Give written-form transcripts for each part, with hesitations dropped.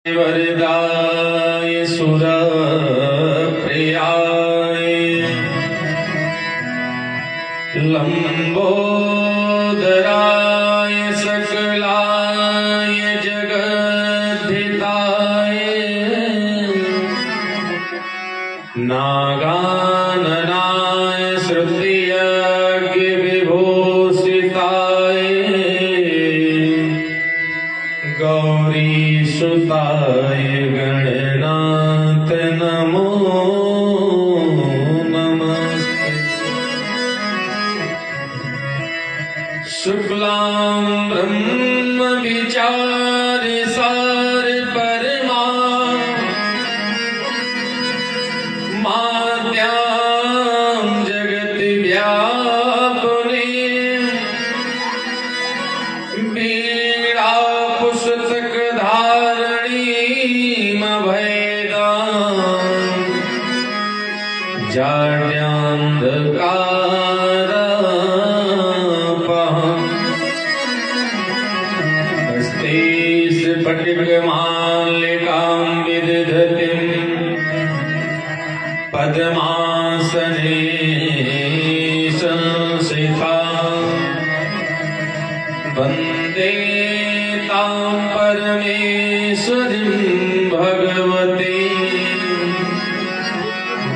वरदाय सुरप्रियाय लंबोदराय सकलाय जगद्धिताय नागाननाय श्रुतियज्ञ विभूषिताय गौरीसुताय गणनाथ नमो नमस्ते। शुक्लां ब्रह्म विचार सार परमा माद्यां जगत व्यापिने वीणा पुस्तक धारणीम भैदां जाड्यान्धकारापहं हस्ते स्फटिकमालिकां विदधतीं पद्मासने संस्थितां वन्दे तां परमेश्वरीं भगवती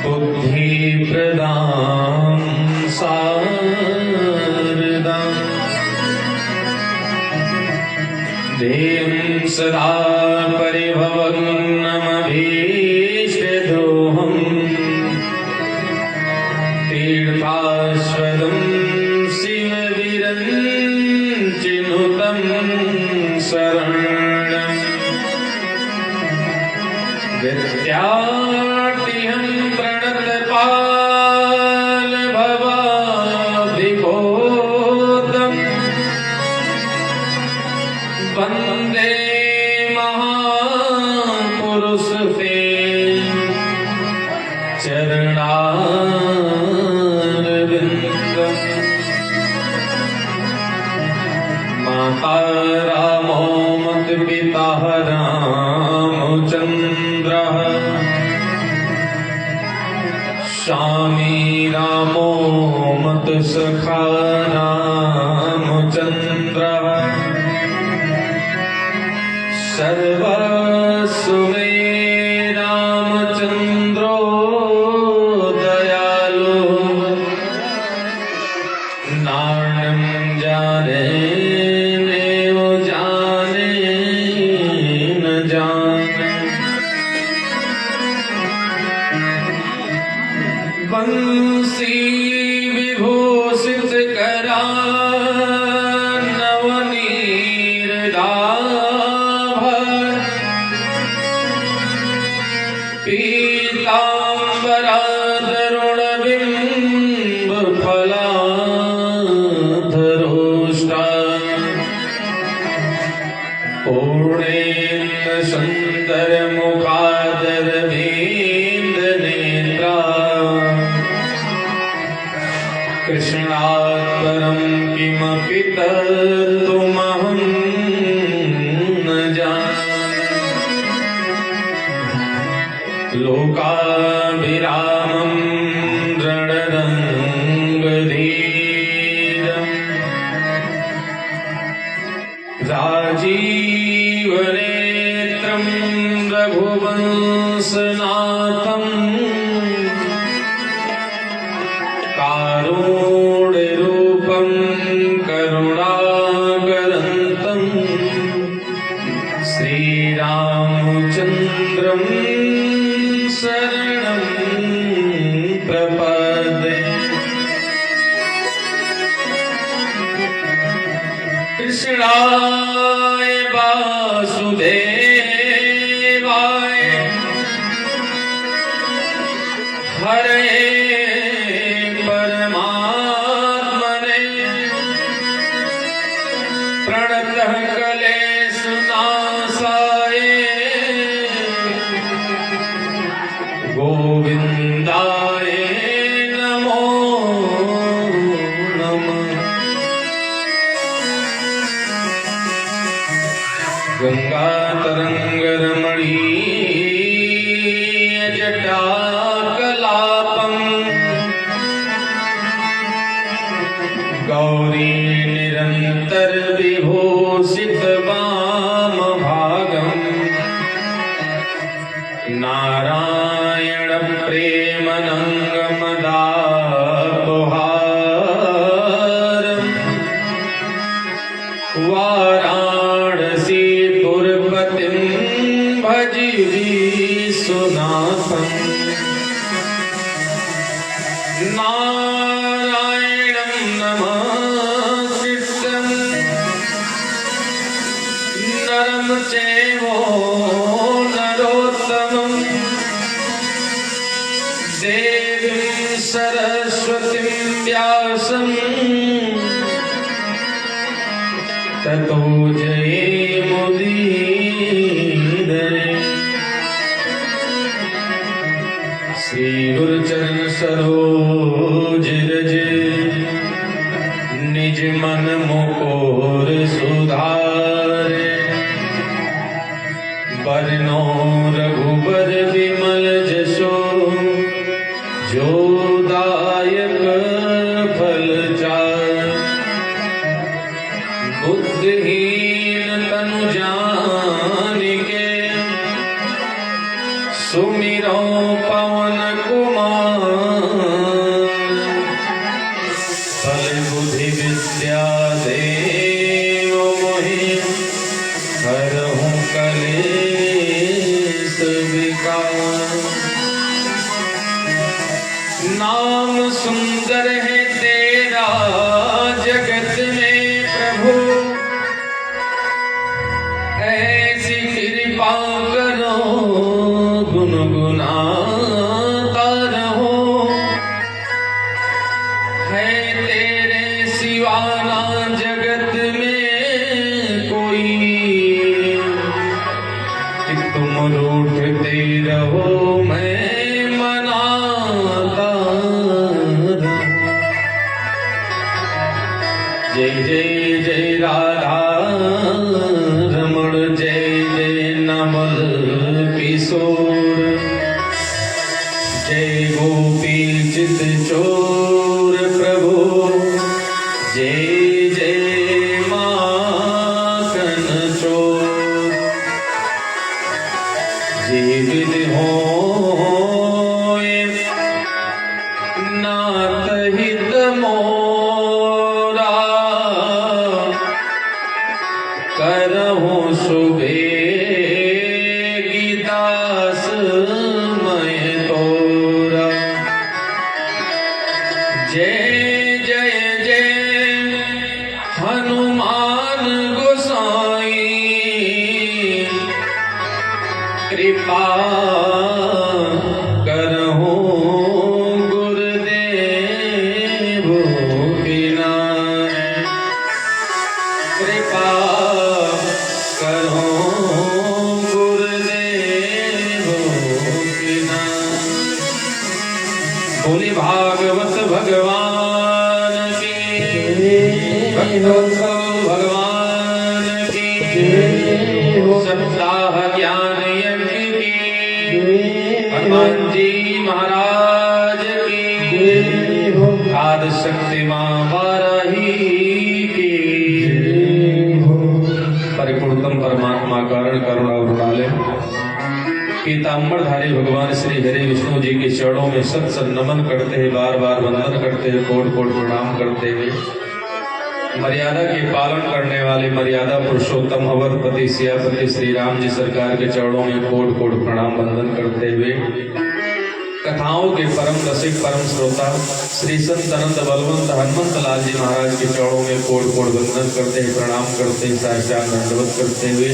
बुद्धिप्रदां शारदां देवीं सदा परिभवग्नमभीष्टदोहम् तीर्थास्पदं शिवविरञ्चिनुतं शरणं विद्यार्थिहं प्रणतपालभवाब्धिबोधं वन्दे महापुरुषते चरणारविन्दम्। माता रामो मत पिता रामचन्द्रः स्वामी रामो मत सखा रामचन्द्रः सर्वस्व मे रामचन्द्रो दयालु नान्यं जाने बंसी विभूषित करा नवनीरदाभर पीतांबरा तरुणबिंब फलाधरोष्टा पूर्णेन्द्र सुंदर मुखादर नेत्रा कृष्णात् परं किमपि तत्त्वमहं न जाने। लोकाभिरामं रणरङ्गधीरं राजीवनेत्रं रघुवंशनाथं कारुण्यरूपं करुणाकरन्तं श्रीरामचन्द्रं शरणं प्रपद्ये। कृष्णाय वासुदेवाय हरे परमात्मने प्रणतः क्लेशनाशाय गोविन्दाय नमो नमः। गंगा तरंग रमणी नारायण प्रेमनंगमदापहारम् वाराणसी पुरपतिं भज विश्वनाथम् नारायणं नमस्कृत्यं नरं चैव नरोत्तमं देवीं सरस्वतीं व्यासं ततो जयेमुदीरये। श्री गुरुचरण सरोज रज निज मन मुकुर सुधारे बरनो रघुबर विमल जसो जो दायक फल चार बुद्धिहीन तनु जानिके सुमिरो पवन कुमार बल बुद्धि विद्या देव मोहि हरहु कलेश विकार। नाम सुंदर है तेरा जगत में प्रभु ऐसी कृपा करो गुनगुनाता रहो। है तेरे सिवाना जगत में कोई कि तुम रूठते रहो मैं मनाता रहूं। जय जय जय राधा रमण जय जय नमल किशोर जय गोपी चित चोर प्रभु जय जय माखन चोर। जीवित हो नाथ हित मोरा करहु सुबेगी दास मैं तोरा। जय जय जय हनुमान गोसाई कृपा करहु गुरुदेव बिना कृपा करो गुरुदेव बिना। बोले भागवत भगवान की भक्तों भगवान की सप्ताह ज्ञान यज्ञ की हनुमान जी महाराज की आदि शक्ति मां वाराही की। परिपूर्णतम परमात्मा कारण करुणा वृणालय पीताम्बरधारी भगवान श्री हरि विष्णु जी के चरणों में सत सत नमन करते हैं, बार बार वंदन करते हैं, कोट कोट प्रणाम करते हुए मर्यादा के पालन करने वाले मर्यादा पुरुषोत्तम अवधपति सियापति श्री राम जी सरकार के चरणों में कोट कोट प्रणाम वंदन करते हुए कथाओं के परम रसिक परम श्रोता श्री संत अनंत बलवंत हनुमंत लाल जी महाराज के चरणों में कोट कोट वंदन करते हैं, प्रणाम करते हैं, साष्टांग दंडवत करते हुए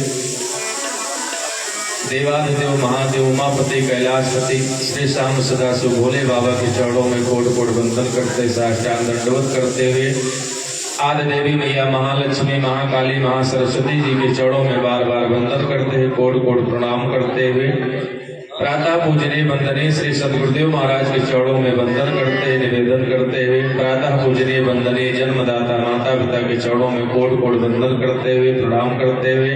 देवाधिदेव महादेव उमापति कैलाशपति श्री श्याम सदाशिव भोले बाबा के चरणों में कोट कोट वंदन करते साष्टांग दंडवत करते हुए आदि देवी मैया महालक्ष्मी महाकाली महासरस्वती जी के चरणों में बार बार वंदन करते हैं, कोट कोट प्रणाम करते हुए प्रातः पूजनीय वंदनीय श्री सदगुरुदेव महाराज के चरणों में वंदन करते हैं, निवेदन करते हुए प्रातः पूजनीय वंदनीय जन्मदाता माता पिता के चरणों में कोट कोट वंदन करते हुए प्रणाम करते हुए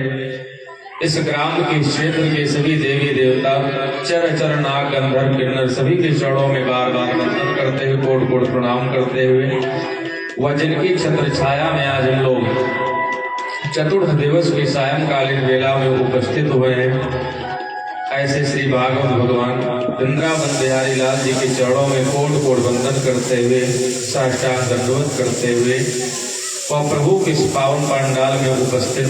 इस ग्राम के क्षेत्र के सभी देवी देवता चर चर नाग गंधर्व किन्नर सभी के चरणों में बार बार वंदन करते हुए कोट कोट प्रणाम करते हुए वह जिनकी छत्र छाया में आज हम लोग चतुर्थ दिवस की सायंकालीन वेला में उपस्थित हुए हैं ऐसे श्री भागवत भगवान वृंदावन बिहारी लाल जी के चरणों में कोट कोट वंदन करते हुए साष्टांग दंडवत करते हुए वह प्रभु के इस पावन पंडाल में उपस्थित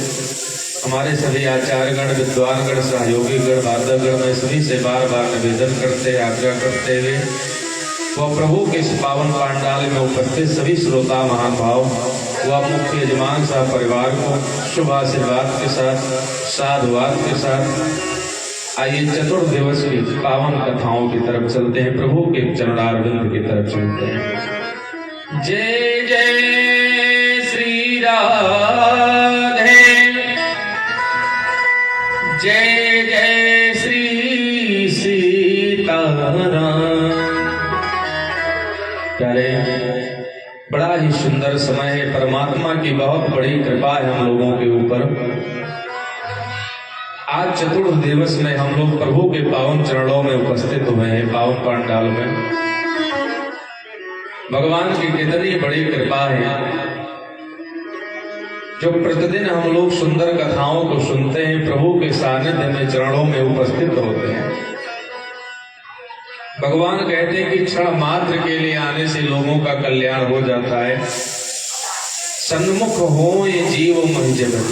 हमारे सभी आचार्यगण विद्वानगण सहयोगीगण बाधकगण में सभी से बार बार निवेदन करते आग्रह करते हुए वह प्रभु के इस पावन पंडाल में उपस्थित सभी श्रोता महानुभाव वह मुख्य यजमान सा परिवार को शुभ आशीर्वाद के साथ साधुवाद के साथ आइए चतुर्दिवस की पावन कथाओं की तरफ चलते हैं, प्रभु के चरणारविंद की तरफ चलते हैं। जय जय श्री राधे, जय जय श्री सीताराम। प्यारे, बड़ा ही सुंदर समय है, परमात्मा की बहुत बड़ी कृपा है हम लोगों के ऊपर। आज चतुर्थ दिवस में हम लोग प्रभु के पावन चरणों में उपस्थित हुए हैं, पावन पंडाल में। भगवान की कितनी बड़ी कृपा है जो प्रतिदिन हम लोग सुंदर कथाओं को सुनते हैं, प्रभु के सानिध्य में चरणों में उपस्थित होते हैं। भगवान कहते हैं कि क्षण मात्र के लिए आने से लोगों का कल्याण हो जाता है। सन्मुख हो ये जीव मह जगत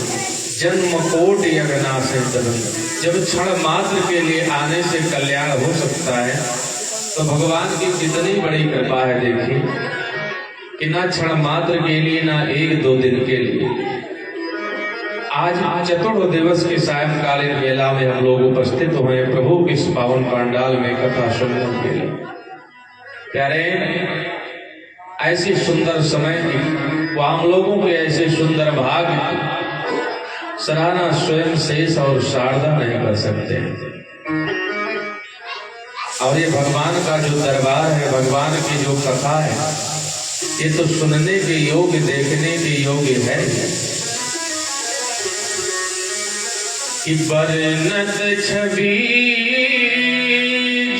जन्म कोटि अविनाश है जगत। जब क्षण मात्र के लिए आने से कल्याण हो सकता है तो भगवान की कितनी बड़ी कृपा है। देखिए कि ना क्षण मात्र के लिए, ना एक दो दिन के लिए, आज चतुर्थ दिवस के सायंकालीन वेला में हम लोग उपस्थित हुए प्रभु के इस पावन पंडाल में कथा सुनने के लिए। प्यारे, ऐसी सुंदर समय की वो हम लोगों के ऐसे सुंदर भाग्य सराहना स्वयं शेष और शारदा नहीं कर सकते। और ये भगवान का जो दरबार है, भगवान की जो कथा है, ये तो सुनने के योग्य, देखने के योग्य है कि बरनत छवि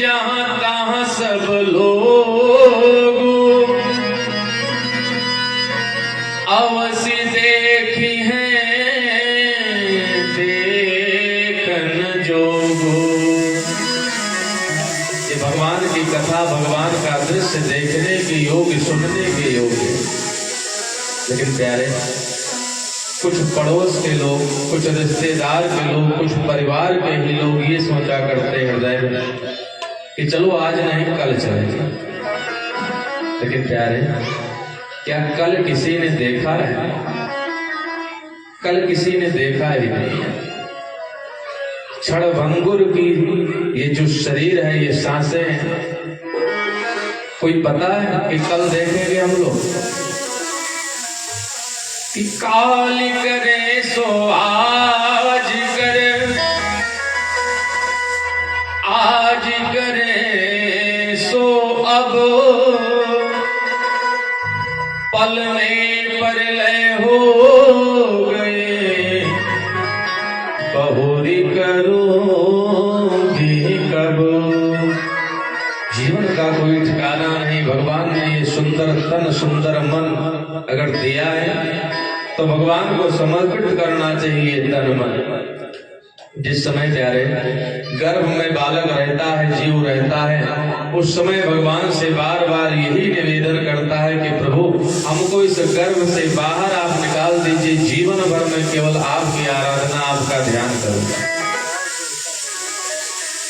जहां तहां सब लोग अवश्य देखी है देखन जोगो। ये भगवान की कथा, भगवान का दृश्य देखने के योग्य, सुनने के योग्य। लेकिन प्यारे, कुछ पड़ोस के लोग, कुछ रिश्तेदार के लोग, कुछ परिवार के ही लोग ये सोचा करते हृदय में कि चलो आज नहीं कल चलेंगे। लेकिन प्यारे, क्या कल किसी ने देखा है? कल किसी ने देखा ही नहीं है। क्षण भंगुर की ये जो शरीर है, ये सांसें हैं, कोई पता है कि कल देखेंगे हम लोग? कि काल करे सो आज करे, आज करे सो अब, पल में परलय हो गए, बहुरी करोगी कब। जीवन का कोई ठिकाना नहीं। भगवान ने ये सुंदर तन, सुंदर मन अगर दिया है तो भगवान को समर्पित करना चाहिए तन मन। जिस समय प्यारे गर्भ में बालक रहता है, जीव रहता है, उस समय भगवान से बार बार यही निवेदन करता है कि प्रभु हमको इस गर्भ से बाहर आप निकाल दीजिए, जीवन भर में केवल आपकी आराधना, आपका ध्यान करूंगा।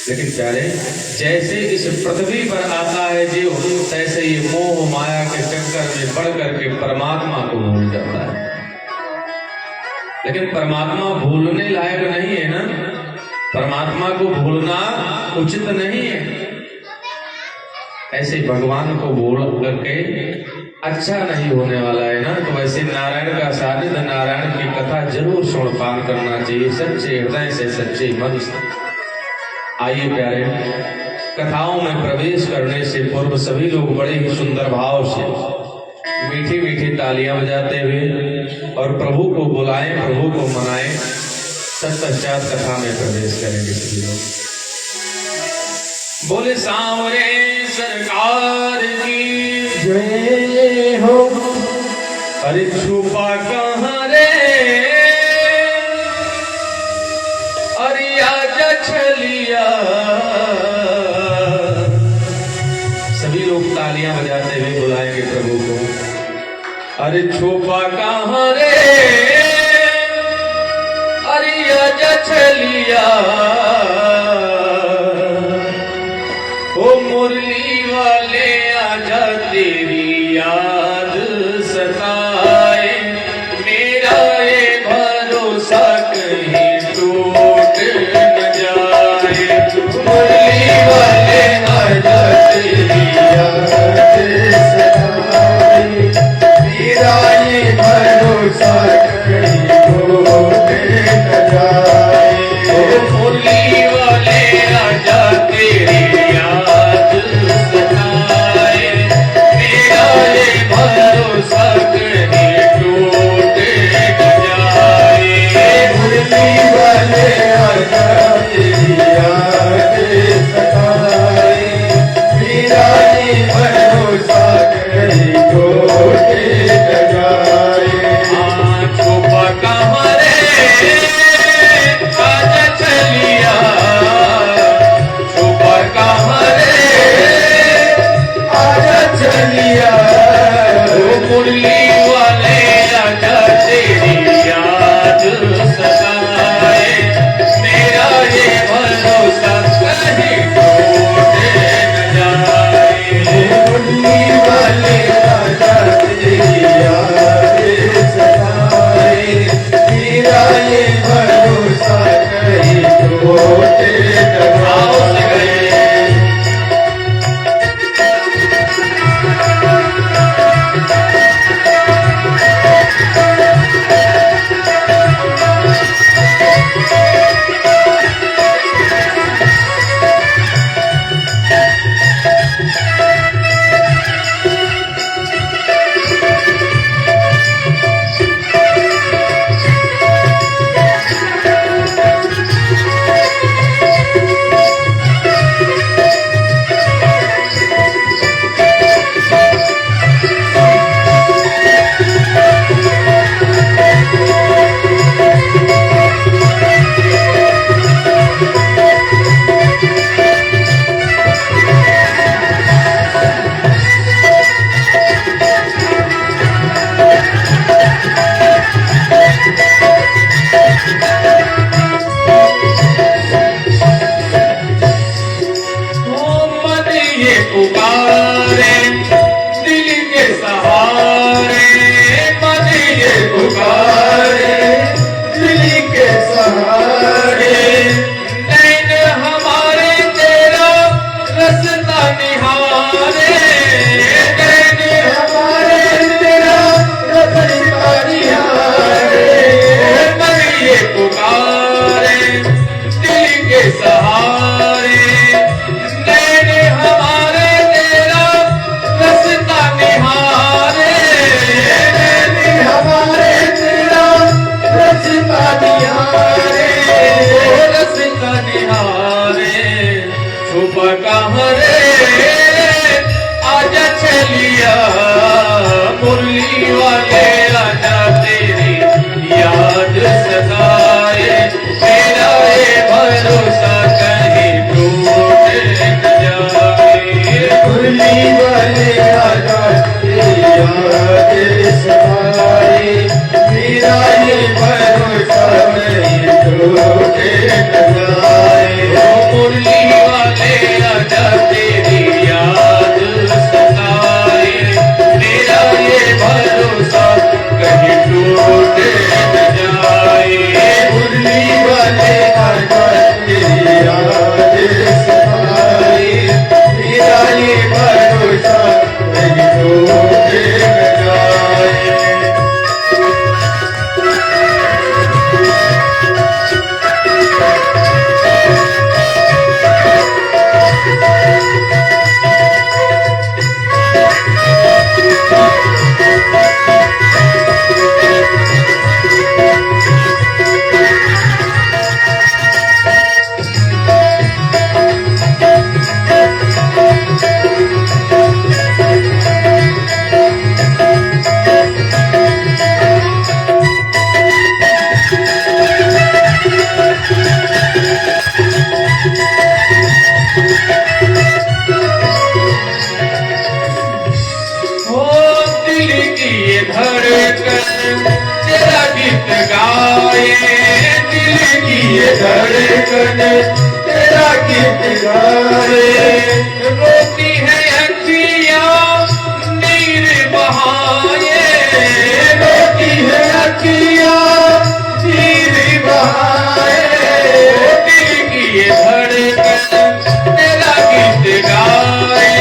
लेकिन प्यारे, जैसे इस पृथ्वी पर आता है जीव, तैसे ये मोह माया के चक्कर में बढ़ करके परमात्मा को भूल जाता है। लेकिन परमात्मा भूलने लायक नहीं है ना, परमात्मा को भूलना उचित नहीं है। ऐसे भगवान को भूल करके अच्छा नहीं होने वाला है ना। तो वैसे नारायण का सानिध्य, नारायण की कथा जरूर सुनपान करना चाहिए, सच्चे हृदय से, सच्चे मन से। आइए प्यारे, कथाओं में प्रवेश करने से पूर्व सभी लोग बड़े ही सुंदर भाव से मीठी मीठी तालियां बजाते हुए और प्रभु को बुलाएं, प्रभु को मनाएं। तत्पश्चात कथा में प्रवेश करेंगे सभी लोग। बोले सांवरे सरकार की जय हो। अरे छुपा कहाँ रे, अरे आजा छलिया। सभी लोग तालियां बजाते हुए बुलाएंगे प्रभु को। अरे छुपा कहाँ रे अरे आजा छलिया, ओ मुरली वाले आजा तेरी याद सताए, मेरा ये भरोसा कहीं टूट न जाए। मुरली वाले आजा तेरी याद सताए, मेरा ये भरोसा कहीं टूट न जाए। ओ मुरली वाले आजा तेरी याद सताए, मेरा ये भरोसा कहीं टूट न जाए। मुरली वाले आजा तेरी याद सताए, मेरा ये भरोसा कहीं टूट न जाए। छुपा कहाँ रे आजा छलिया, छुपा कहाँ रे आजा छलिया, ओ मुरली वाले आजा तेरी याद सताए, मेरा ये भरोसा कहीं टूट न जाए। मुरली वाले आजा तेरी याद सताए, मेरा ये भरोसा कहीं टूट न जाए। पुकारे दिल के सहारे, मन ये पुकारे दिल के सहारे, नैन हमारे तेरा रास्ता निहारे, नैन हमारे तेरा रास्ता निहारे। मन ये पुकारे दिल के सहारे, नैन हमारे तेरा रास्ता निहारे, नैन हमारे तेरा रास्ता निहारे, रास्ता निहारे। छुपा कहाँ रे आजा छलिया, मुरली वाले आजा तेरी याद सताए, मेरा ये भरोसा कहीं टूट न जाए। मुरली वाले आजा तेरी याद सताए, मेरा ये भरोसा कहीं टूट न जाए। मुरली वाले आजा तेरी याद सताए, मेरा ये भरोसा तेरा गीत गाए। रोती है अखियाँ नीर बहाए, रोती है अखियाँ नीर बहाए। दिल की ये धड़कन तेरा गीत गाए,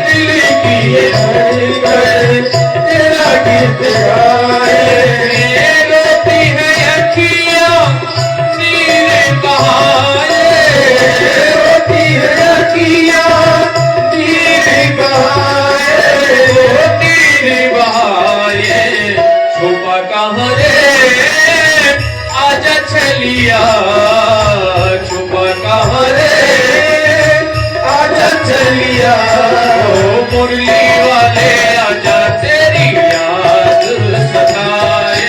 दिल की ये धड़कन तेरा गीत गाए। रोती है अखियाँ नीर बहाए, रोती है अखियाँ नीर बहाए, नीर बहाए। छुपा कहाँ रे आजा चलिया, छुपा कहाँ रे आजा चलिया। ओ मुरली वाले आजा तेरी याद सताए,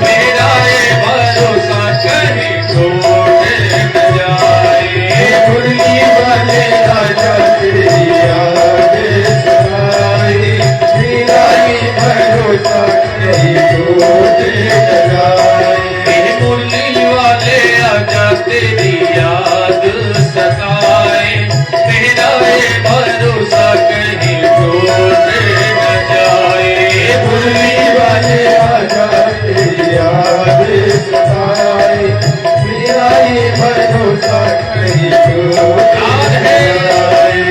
मेरा ये भरोसा कहीं टूट न जाए। मुरली वाले आजा तेरी याद सताए, मेरा ये भरोसा कहीं टूट न जाए। मुरली वाले आजा तेरी याद सताए, मेरा ये भरोसा कहीं टूट न जाए। मुरली वाले आजा तेरी याद सताए, मेरा ये भरोसा कहीं टूट न जाए।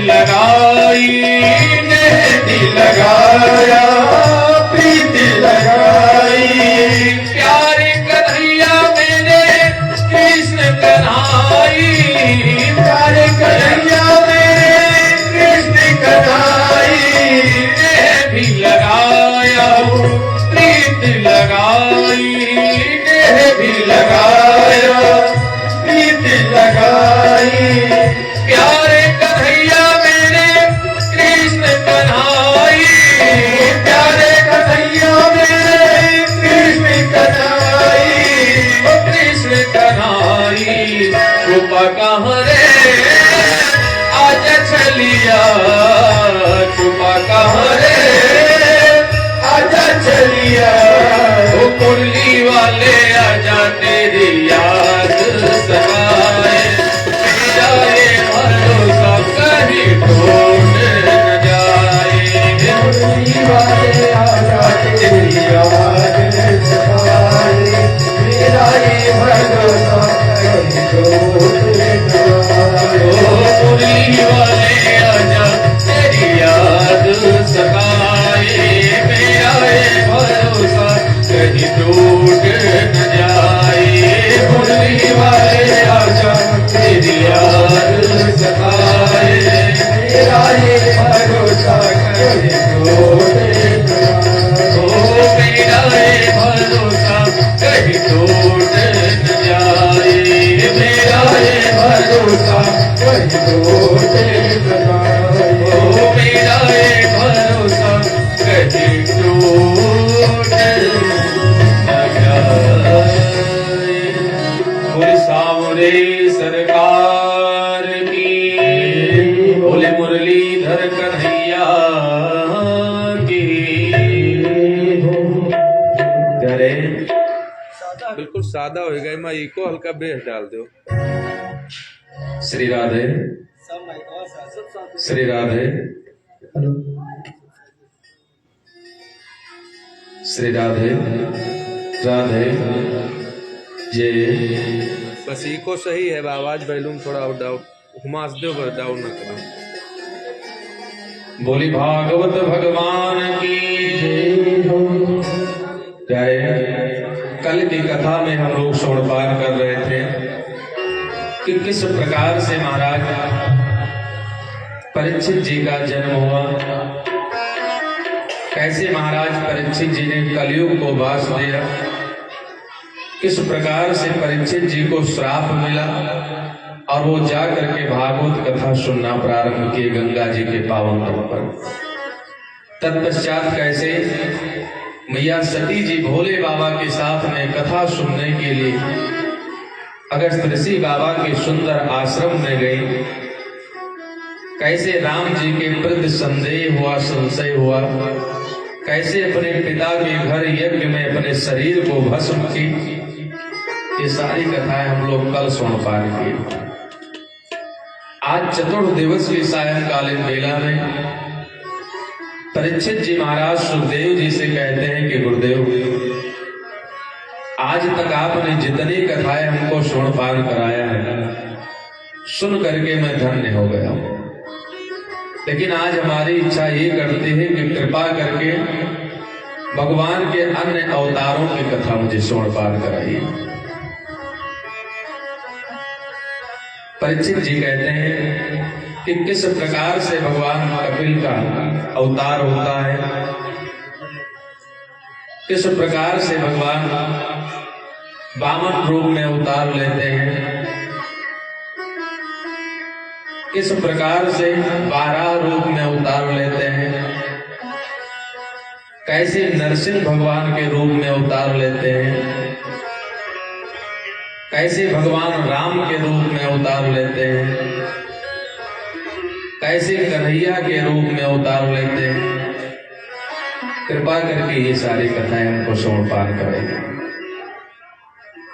लगाई मेहंदी लगाया, प्रीत लगाई। प्यार कन्हैया मेरे कृष्ण कन्हाई, प्यार कन्हैया मेरे कृष्ण कन्हाई। मेहंदी लगाया प्रीत लगाई, मेहंदी लगाया प्रीत लगाई। प्यार कन्हैया मेरे कृष्ण कन्हाई, प्यारे कन्हैया मेरे कृष्ण कन्हाई। ओ कृष्ण कन्हाई छुपा कहाँ रे आजा चलिया, छुपा कहाँ रे आजा चलिया। ओ मुरली वाले आजा तेरी याद सताए, मेरा ये भरोसा कहीं टूट न जाए। मुरली वाले आजा तेरी याद सताए, मेरा ये भरोसा कहीं टूट न जाए। ओ मुरली वाले आजा तेरी याद सताए, मेरा ये भरोसा कहीं टूट न जाए। मुरली वाले आजा तेरी याद सताए, मेरा ये भरोसा कहीं टूट न जाए। ओ मेरा ये भरोसा कहीं टूट न जाए, मेरा ये भरोसा कहीं टूट न जाए। ओ मेरा ये भरोसा कहीं टूट न जाए। बोले सामरे सरकार की, बोले मुरलीधर कन्हैया की। करे बिल्कुल सादा होएगा, मैं इको हल्का बेस डाल दो। श्री राधे, श्री राधे, श्री राधे, राधे जय। बस इको सही है आवाज वॉल्यूम थोड़ा और डाउन घुमास दो पर डाउन ना करो। बोली भागवत भगवान की जय हो। प्यारे, कल की कथा में हम लोग श्रवणपान कर रहे थे कि किस प्रकार से महाराज परीक्षित जी का जन्म हुआ, कैसे महाराज परीक्षित जी ने कलयुग को वास दिया, किस प्रकार से परीक्षित जी को श्राप मिला और वो जा करके भागवत कथा सुनना प्रारंभ किए गंगा जी के पावन तट पर। तत्पश्चात कैसे मैया सती जी भोले बाबा के साथ में कथा सुनने के लिए अगस्त ऋषि बाबा के सुंदर आश्रम में गई, कैसे राम जी के प्रति संदेह हुआ, संशय हुआ, कैसे अपने पिता के घर यज्ञ में अपने शरीर को भस्म की, ये सारी कथाएं हम लोग कल श्रवणपान की। आज चतुर्थ दिवस की सायंकालीन बेला में परीक्षित जी महाराज सुखदेव जी से कहते हैं कि गुरुदेव, आज तक आपने जितनी कथाएं हमको श्रवणपान कराया है, सुन करके मैं धन्य हो गया हूं, लेकिन आज हमारी इच्छा ये करती है कि कृपा करके भगवान के अन्य अवतारों की कथा मुझे श्रवणपान कराइए। परीक्षित जी कहते हैं कि किस प्रकार से भगवान कपिल का अवतार होता है, किस प्रकार से भगवान वामन रूप में अवतार लेते हैं, किस प्रकार से वाराह रूप में अवतार लेते हैं, कैसे नरसिंह भगवान के रूप में अवतार लेते हैं, कैसे भगवान राम के रूप में अवतार लेते हैं, कैसे कन्हैया के रूप में अवतार लेते हैं। कृपा करके ये सारी कथाएं हमको श्रवणपान करेंगे।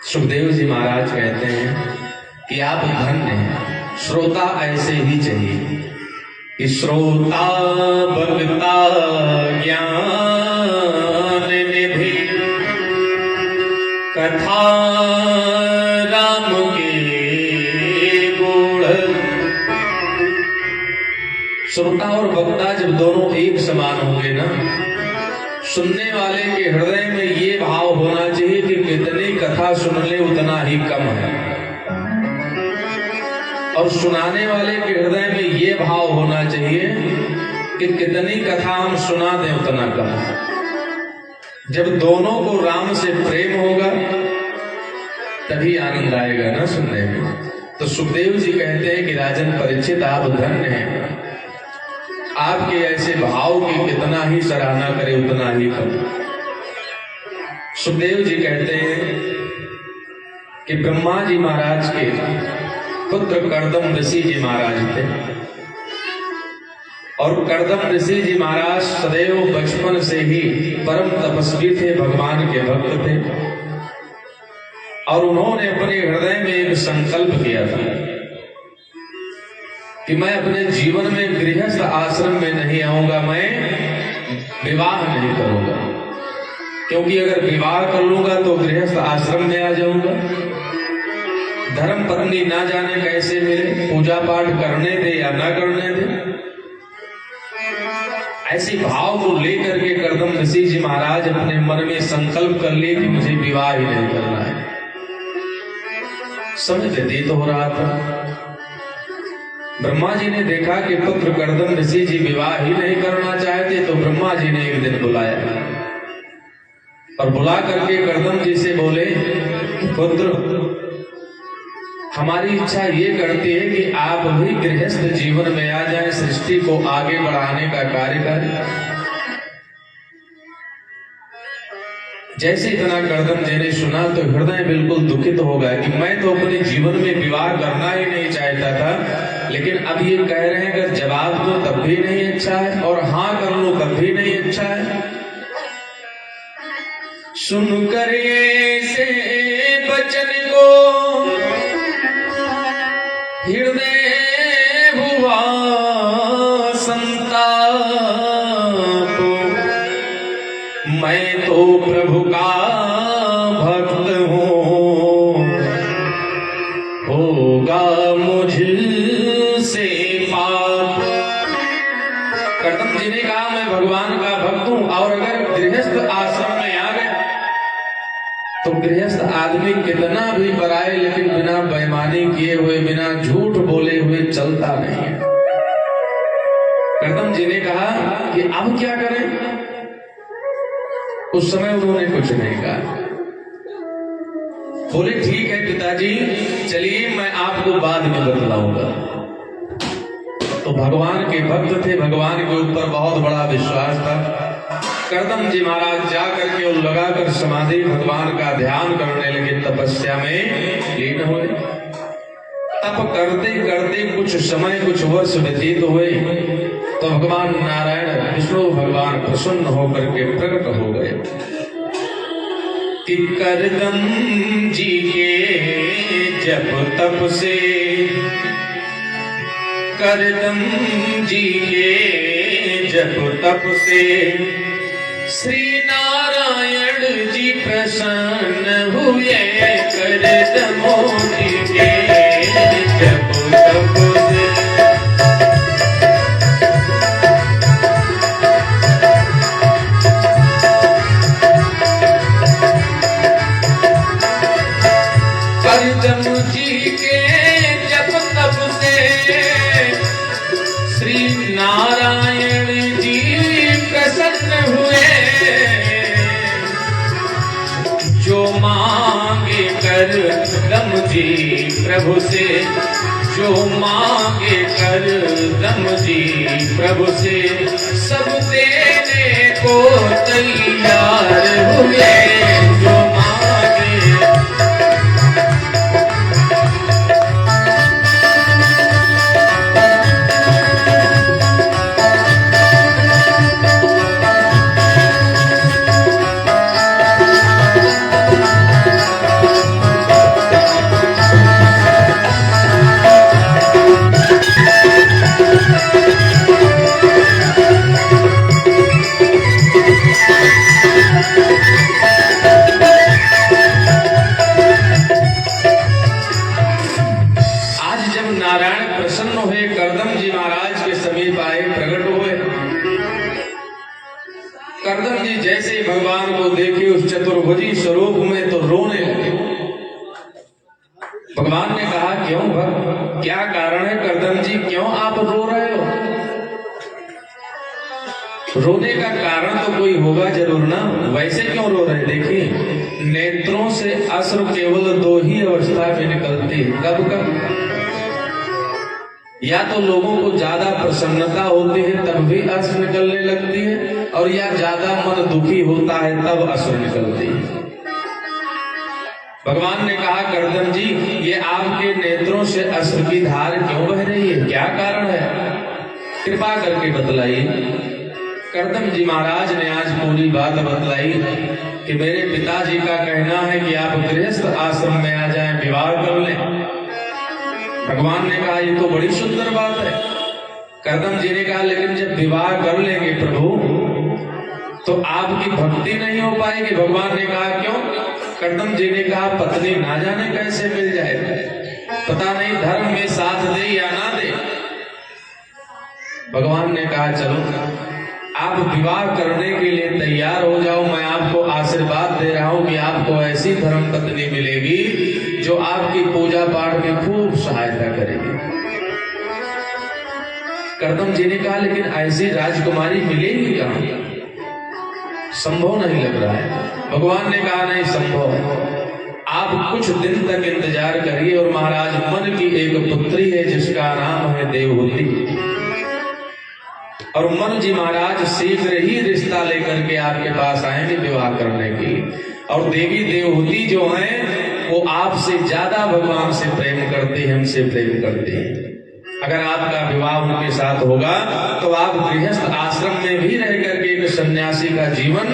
सुखदेव जी महाराज कहते हैं कि आप धन्य हैं, श्रोता ऐसे ही चाहिए कि श्रोता बलता ज्ञान निधि कथा राम के गुण। श्रोता और वक्ता जब दोनों एक समान होंगे ना, सुनने वाले के हृदय में ये भाव होना चाहिए कि कितनी कथा सुन ले उतना ही कम है, और सुनाने वाले के हृदय में ये भाव होना चाहिए कि कितनी कथा हम सुना दें उतना कम है। जब दोनों को राम से प्रेम होगा तभी आनंद आएगा ना सुनने में। तो सुखदेव जी कहते हैं कि राजन परीक्षित, आप धन्य हैं, आपके ऐसे भाव की कितना ही सराहना करे उतना ही कम। सुखदेव जी कहते हैं कि ब्रह्मा जी महाराज के पुत्र कर्दम ऋषि जी महाराज थे, और कर्दम ऋषि जी महाराज सदैव बचपन से ही परम तपस्वी थे, भगवान के भक्त थे, और उन्होंने अपने हृदय में एक संकल्प किया था कि मैं अपने जीवन में गृहस्थ आश्रम में नहीं आऊंगा, मैं विवाह नहीं करूंगा, क्योंकि अगर विवाह कर लूंगा तो गृहस्थ आश्रम में आ जाऊंगा, धर्म पत्नी ना जाने कैसे मिले, पूजा पाठ करने दे या ना करने दे। ऐसी भाव को लेकर के कर्दम ऋषि जी महाराज अपने मन में संकल्प कर लिए कि मुझे विवाह ही नहीं करना है। समय व्यतीत हो रहा था, ब्रह्मा जी ने देखा कि पुत्र कर्दम ऋषि जी विवाह ही नहीं करना चाहते, तो ब्रह्मा जी ने एक दिन बुलाया और बुला करके कर्दम जी से बोले कि पुत्र, हमारी इच्छा ये करती है कि आप भी गृहस्थ जीवन में आ जाएं, सृष्टि को आगे बढ़ाने का कार्य करें। जैसे इतना कर्दम जी ने सुना तो हृदय बिल्कुल दुखित हो गया कि मैं तो अपने जीवन में विवाह करना ही नहीं चाहता था, लेकिन अब ये कह रहे हैं अगर जवाब दो तब भी नहीं अच्छा है और हाँ कर लो तब भी नहीं अच्छा है। सुनकर ऐसे बचन को हृदय हुआ संताप, मैं तो प्रभु का भक्त हूँ, कर्दम जी ने कहा मैं भगवान का भक्त हूं, और अगर गृहस्थ आश्रम में आ गया तो गृहस्थ आदमी कितना भी कराए लेकिन बिना बेईमानी किए हुए, बिना झूठ बोले हुए चलता नहीं है। कर्दम जी ने कहा कि अब क्या करें? उस समय उन्होंने कुछ नहीं कहा। बोले ठीक है पिताजी, चलिए मैं आपको बाद में बतलाऊंगा। तो भगवान के भक्त थे, भगवान के ऊपर बहुत बड़ा विश्वास था। कर्दम जी महाराज जा करके और लगाकर समाधि भगवान का ध्यान करने लगे, तपस्या में लीन हुए। तप करते करते कुछ समय, कुछ वर्ष व्यतीत हुए तो भगवान नारायण विष्णु भगवान प्रसन्न होकर के प्रकट हो गए कि कर्दम जी के जप तप से, कर्दम जी के जप तप से श्री नारायण जी प्रसन्न हुए। कर्दमों जी के जप तप से कर्दम जी के जप तप से श्री नारायण जी प्रसन्न हुए। जो मांगे कर्दम जी प्रभु से, जो मांगे कर्दम जी प्रभु से, सब देने को तैयार हुए। जो मांगे कर्दम जी जैसे ही भगवान को देखे उस चतुर्भुजी स्वरूप में तो रोने लगे। भगवान ने कहा क्यों भक्त, क्या कारण है कर्दम जी, क्यों आप रो रहे हो? रोने का कारण तो कोई होगा जरूर ना, वैसे क्यों रो रहे? देखिए नेत्रों से अश्रु केवल दो ही अवस्था में निकलती है। कब कब? या तो लोगों को ज्यादा प्रसन्नता होती है तब भी अश्रु निकलने लगती है, और या ज्यादा मन दुखी होता है तब अश्रु निकलती है। भगवान ने कहा कर्दम जी ये आपके नेत्रों से अश्रु की धार क्यों बह रही है, क्या कारण है, कृपा करके बतलाइए। कर्दम जी महाराज ने आज पूरी बात बतलाई कि मेरे पिताजी का कहना है कि आप गृहस्थ आश्रम में आ जाएं, विवाह कर लें। भगवान ने कहा ये तो बड़ी सुंदर बात है। कर्दम जी ने कहा लेकिन जब विवाह कर लेंगे प्रभु तो आपकी भक्ति नहीं हो पाएगी। भगवान ने कहा क्यों? कर्दम जी ने कहा पत्नी ना जाने कैसे मिल जाए, पता नहीं धर्म में साथ दे या ना दे। भगवान ने कहा चलो आप विवाह करने के लिए तैयार हो जाओ, मैं आपको आशीर्वाद दे रहा हूं कि आपको ऐसी धर्म पत्नी मिलेगी जो आपकी पूजा पाठ में खूब सहायता करेगी। कर्दम जी ने कहा लेकिन ऐसी राजकुमारी मिलेगी कहां, संभव नहीं लग रहा है। भगवान ने कहा नहीं संभव है, आप कुछ दिन तक इंतजार करिए। और महाराज मन की एक पुत्री है जिसका नाम है देवहूति, और मन जी महाराज शीघ्र ही रिश्ता लेकर के आपके पास आएंगे विवाह करने की। और देवी देवहूति जो हैं वो आपसे ज्यादा भगवान से प्रेम करते हैं, हमसे प्रेम करते हैं। अगर आपका विवाह उनके साथ होगा तो आप गृहस्थ आश्रम में भी रह करके एक सन्यासी का जीवन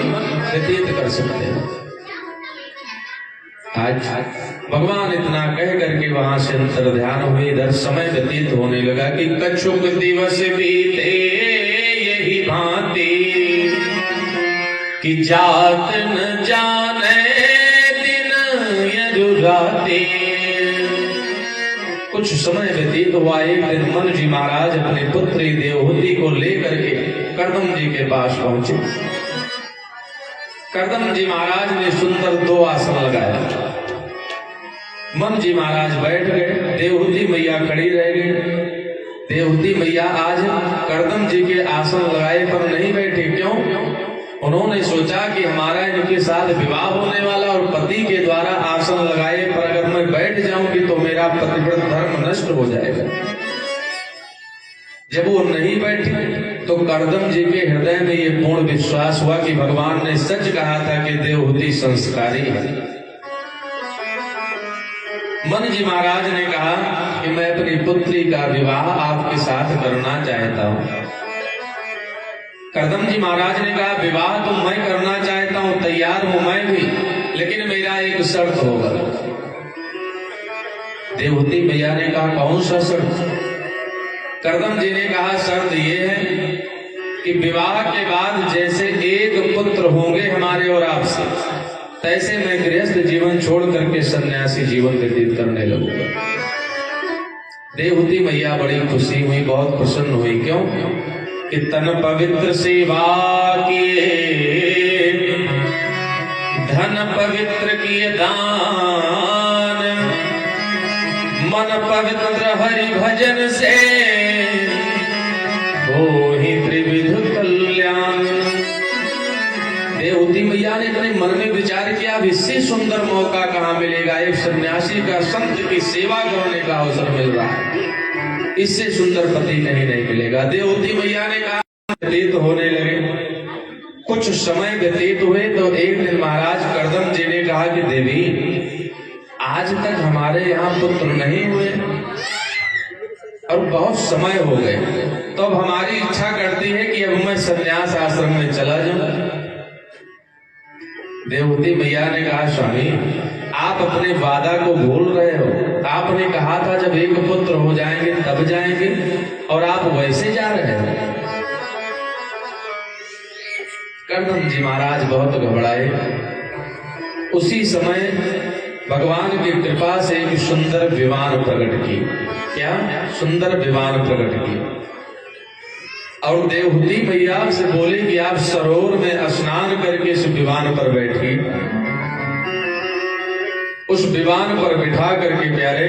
व्यतीत कर सकते हैं। आज भगवान इतना कह करके वहां से अंतर ध्यान हुए, इधर समय व्यतीत होने लगा कि कछुक दिवस बीते यही भांति कि जात न जाने दिन यदुराते। कुछ समय व्यतीत हुआ, एक दिन मन जी महाराज अपने पुत्री देवहूति को लेकर के करदम जी के पास पहुंचे। करदम जी महाराज ने सुंदर 2 आसन लगाया। मन जी महाराज बैठ गए, देवहूति मैया खड़ी रह गई। देवहूति मैया आज करदम जी के आसन लगाए पर नहीं बैठे, क्यों? उन्होंने सोचा कि हमारा इनके साथ विवाह होने वाला और पति के द्वारा आसन लगाए पर अगर मैं बैठ जाऊंगी तो मेरा पतिव्रत धर्म नष्ट हो जाएगा। जब वो नहीं बैठी तो करदम जी के हृदय में ये पूर्ण विश्वास हुआ कि भगवान ने सच कहा था कि देवहूति संस्कारी है। मन जी महाराज ने कहा कि मैं अपनी पुत्री का विवाह आपके साथ करना चाहता हूं। करदम जी महाराज ने कहा विवाह तो मैं करना चाहता हूं, तैयार हूं मैं भी, लेकिन मेरा एक शर्त होगा। देवहूति मैया ने कहा कौन सा शर्त? करदम जी ने कहा शर्त ये है कि विवाह के बाद जैसे एक पुत्र होंगे हमारे और आपसे, तैसे मैं गृहस्थ जीवन छोड़ करके सन्यासी जीवन व्यतीत करने लगूंगा। देवहूति मैया बड़ी खुशी हुई, बहुत प्रसन्न हुई। क्यों? कि तन पवित्र सेवा किए, धन पवित्र किए दान, मन पवित्र हरि भजन से हो ही त्रिविध कल्याण। देवहूति मैया ने अपने मन में विचार किया, अब इससे सुंदर मौका कहाँ मिलेगा? एक सन्यासी का संत की सेवा करने का अवसर मिल रहा है, इससे सुंदर पति कहीं नहीं मिलेगा। देवहूति मैया ने कहा व्यतीत होने लगे। कुछ समय व्यतीत हुए तो एक दिन महाराज करदम जी ने कहा कि देवी आज तक हमारे यहाँ पुत्र नहीं हुए और बहुत समय हो गए, तो अब हमारी इच्छा करती है कि अब मैं सन्यास आश्रम में चला जाऊं। देवहूति मैया ने कहा स्वामी आप अपने वादा को भूल रहे हो। आपने कहा था जब एक पुत्र हो जाएंगे तब जाएंगे, और आप वैसे जा रहे हो। करदम जी महाराज बहुत घबराए। उसी समय भगवान की कृपा से एक सुंदर विमान प्रकट की। क्या? सुंदर विमान प्रकट की। और देवहूति मैया से बोले कि आप सरोवर में स्नान करके इस विमान पर बैठी। उस विमान पर बिठा करके प्यारे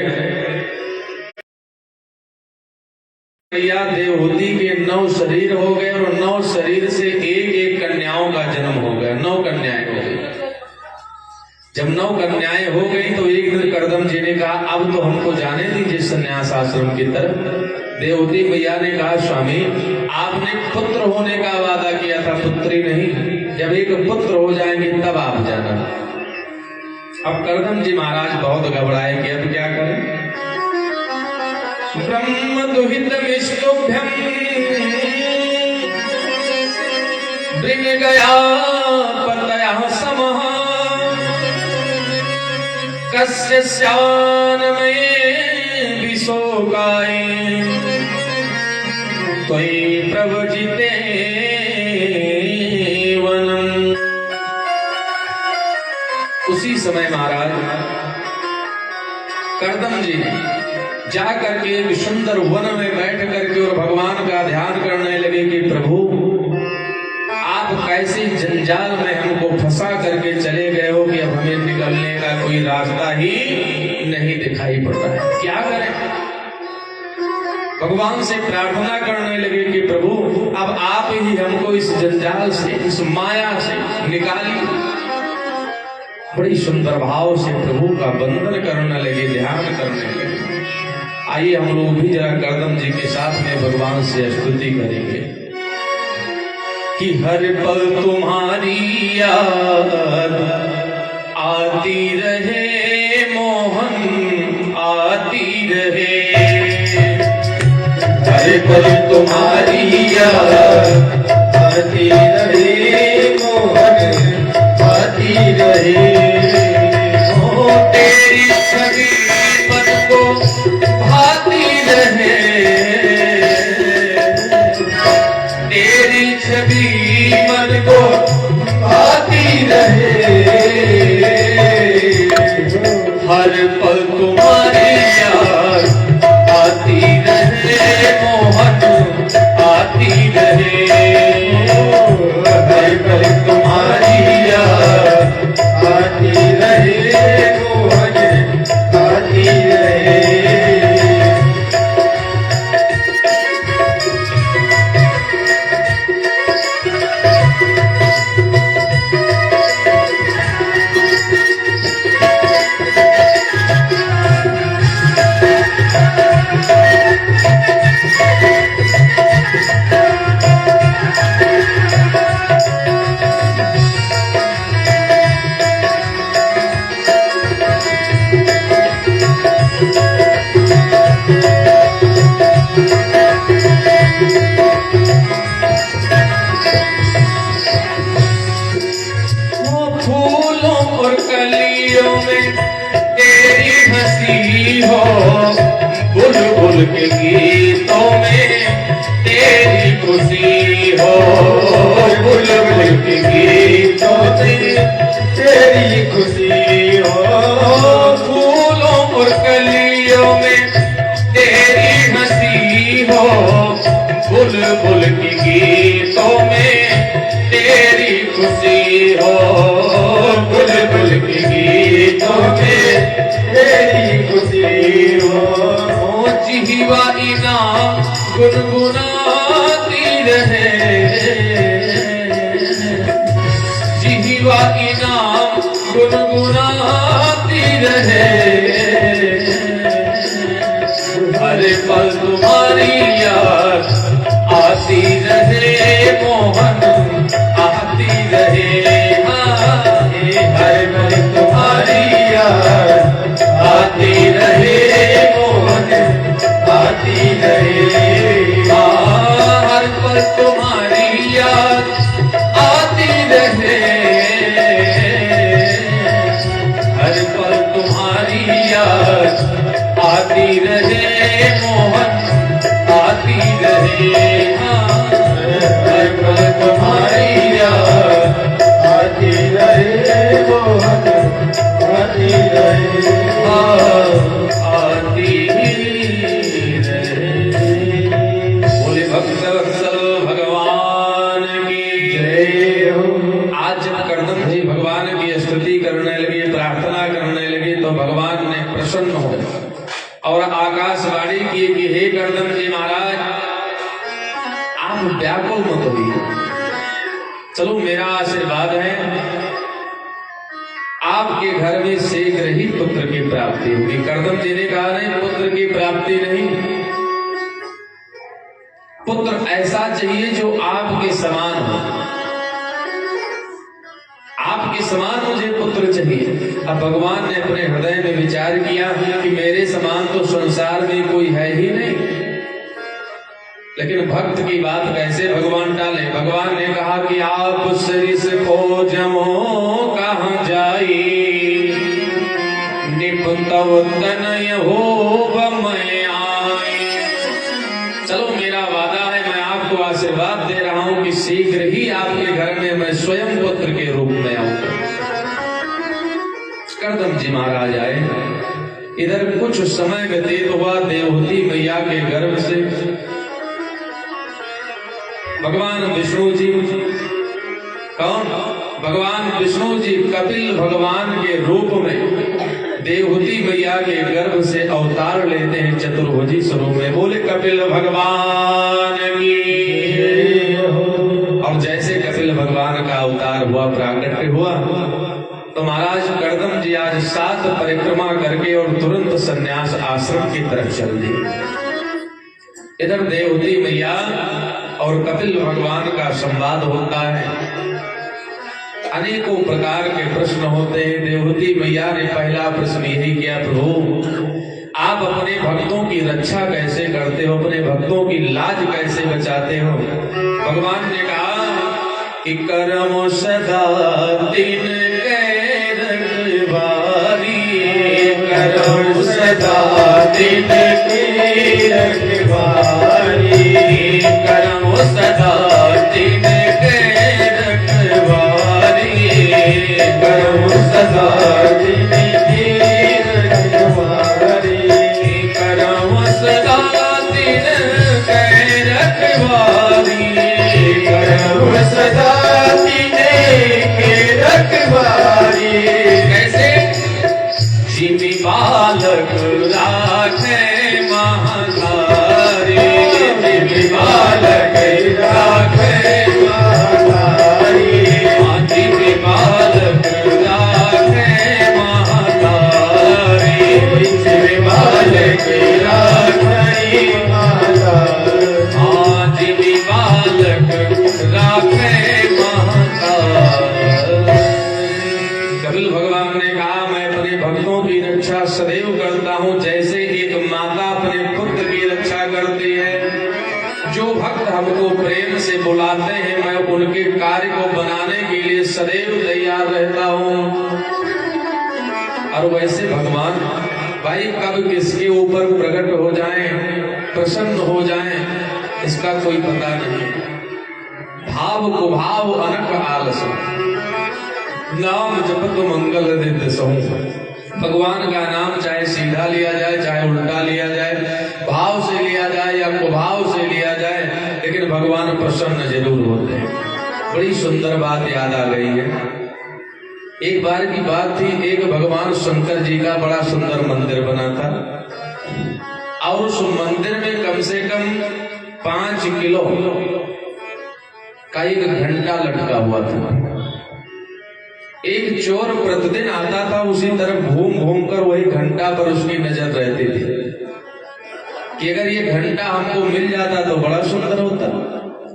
मैया देवहूति के 9 शरीर हो गए और 9 शरीर से एक कन्याओं का जन्म हो गया। 9 कन्याएं हो गई। जब 9 कन्याएं हो गई तो एक दिन करदम जी ने कहा अब तो हमको जाने दीजिए सन्यास आश्रम की तरफ। देवहूति मैया ने कहा स्वामी आपने पुत्र होने का वादा किया था, पुत्री नहीं। जब एक पुत्र हो जाएंगे तब आप जाना। अब करदम जी महाराज बहुत घबराए कि अब क्या करें। ब्रह्म दुहित विष्णुभ्यम बृंग गया पतया समः कस्य स्यान्मये विशोकाय त्वयि प्रवजिते वनम्। उसी समय महाराज करदम जी जा करके एक सुंदर वन में बैठ करके और भगवान का ध्यान करने लगे कि प्रभु आप कैसे जंजाल में हमको फंसा करके चले गए हो कि अब हमें निकलने का कोई रास्ता ही नहीं दिखाई पड़ रहा है, क्या करें। भगवान से प्रार्थना करने लगे कि प्रभु अब आप ही हमको इस जंजाल से, इस माया से निकालिए। बड़ी सुंदर भाव से प्रभु का वंदन करने लगे, ध्यान करने लगे। आइए हम लोग भी जरा करदम जी के साथ में भगवान से स्तुति करेंगे कि हर पल तुम्हारी याद आती रहे मोहन आती रहे। हर पल तुम्हारी याद आती रहे मोहन आती रहे। ओ तेरी छवि मन को भाती रहे, तेरी छवि मन को भाती रहे। हर पल तुम्हारी याद आती रहे मोहन आती रहे। गीतों में तेरी खुशी हो, बुलबुल के गीतों में तेरी खुशी हो। जिह्वा इनाम गुनगुनाती रहे, जिह्वा इनाम गुनगुनाती रहे। हर पल तुम्हारी याद आती रहे मोहन, आती रहे। हर पल तुम्हारी याद आती रहे मोहन, आती रहे। हर पल तुम्हारी याद आती रहे, हर पल तुम्हारी याद आती रहे मोहन, आती रहे। हर पल तुम्हारी याद आती रहे मोहन, आती रहे, आती रहे। बोले भक्त वत्सल भगवान की जय हो। आज जब कर्दम जी भगवान की स्तुति करने लगे, प्रार्थना करने लगे, तो भगवान ने प्रसन्न हो और आकाशवाणी की कि हे कर्दम जी महाराज, आप व्याकुल मत होइए, चलो मेरा आशीर्वाद है, आपके घर में शीघ्र ही पुत्र की प्राप्ति होगी। कर्दम जी ने कहा नहीं, पुत्र की प्राप्ति नहीं, पुत्र ऐसा चाहिए जो आपके समान हो, आपके समान मुझे पुत्र चाहिए। अब भगवान ने अपने हृदय में विचार किया कि मेरे समान तो संसार में कोई है ही नहीं, लेकिन भक्त की बात कैसे भगवान टाले। भगवान ने कहा कि आप सरिस को जमो कहाँ जाई, निपुतव तनय हो मैं आई। चलो मेरा वादा है, मैं आपको आशीर्वाद दे रहा हूं कि शीघ्र ही आपके घर में मैं स्वयं पुत्र के रूप में आऊंगा। कर्दम जी महाराज आए। इधर कुछ समय व्यतीत हुआ, देवहूति मैया के गर्भ से भगवान विष्णु जी, कौन? भगवान विष्णु जी कपिल भगवान के रूप में देवहूति मैया के गर्भ से अवतार लेते हैं चतुर्भुजी स्वरूप में। बोले कपिल भगवान की। और जैसे कपिल भगवान का अवतार हुआ, प्राकट्य हुआ, तो महाराज कर्दम जी आज 7 परिक्रमा करके और तुरंत सन्यास आश्रम की तरफ चल दिए। इधर देवहूति मैया और कपिल भगवान का संवाद होता है, अनेकों प्रकार के प्रश्न होते हैं। देवहूति मैया ने पहला प्रश्न यही किया, प्रभु आप अपने भक्तों की रक्षा कैसे करते हो, अपने भक्तों की लाज कैसे बचाते हो? भगवान ने कहा कि करम सदा दिन के रखवारी, करम सदा दिन के रखवारी, करम सदा दिन के रखवारी, करम सदा दिन के रखवारी, करम सदा दिन के रखवारी, करम सदा दिन के रखवारी। कैसे? जिमी बालक राखे महाधारी, जिमी बालक राखे महाधारी, जिमी बालक राखे महाधारी, जिमी बालक राखे महाधारी, जिमी बालक राखे महाधारी। कपिल भगवान ने कहा मैं अपने भक्तों की रक्षा सदैव करता हूँ, जैसे एक माता अपने पुत्र की रक्षा करती है। जो भक्त हमको प्रेम से बुलाते हैं, मैं उनके कार्य को बनाने के लिए सदैव तैयार रहता हूँ। और वैसे भगवान भाई कब किसके ऊपर प्रकट हो जाएं, प्रसन्न हो जाएं, इसका कोई पता नहीं। भाव को भाव अनक आलस, नाम जपत मंगल रिद्ध सो। भगवान का नाम चाहे सीधा लिया जाए, चाहे उल्टा लिया जाए, भाव से लिया जाए या कुभाव से लिया जाए, लेकिन भगवान प्रसन्न जरूर होते हैं। बड़ी सुंदर बात याद आ गई है। एक बार की बात थी, एक भगवान शंकर जी का बड़ा सुंदर मंदिर बना था और उस मंदिर में कम से कम 5 किलो का एक घंटा लटका हुआ था। एक चोर प्रतिदिन आता था, उसी तरफ घूम घूम कर वही घंटा पर उसकी नजर रहती थी कि अगर ये घंटा हमको मिल जाता तो बड़ा सुंदर होता।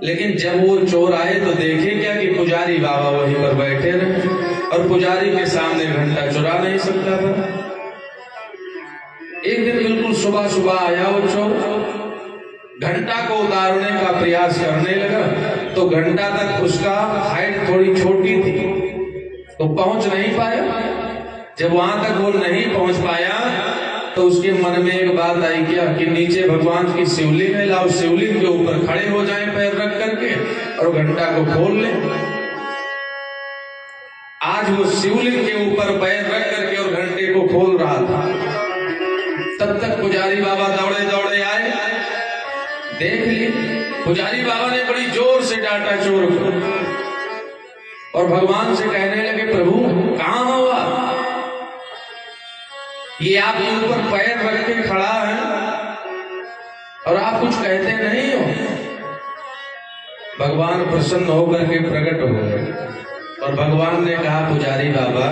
लेकिन जब वो चोर आए तो देखे क्या कि पुजारी बाबा वहीं पर बैठे रहे और पुजारी के सामने घंटा चुरा नहीं सकता था। एक दिन बिल्कुल सुबह सुबह आया वो चोर, घंटा को उतारने का प्रयास करने लगा तो घंटा तक उसका हाइट थोड़ी छोटी थी तो पहुंच नहीं पाया। जब वहां तक वो नहीं पहुंच पाया तो उसके मन में एक बात आई क्या कि नीचे भगवान की शिवलिंग है, लाओ शिवलिंग के ऊपर खड़े हो जाएं पैर रख करके और घंटा को खोल ले। आज वो शिवलिंग के ऊपर पैर रख करके और घंटे को खोल रहा था। तब तक पुजारी बाबा दौड़े दौड़े आए, देख ली। पुजारी बाबा ने बड़ी जोर से डांटा चोर को और भगवान से कहने लगे, प्रभु कहां हुआ? ये आपके ऊपर पैर रख के खड़ा है और आप कुछ कहते नहीं हो। भगवान प्रसन्न होकर के प्रकट हो गए और भगवान ने कहा, पुजारी बाबा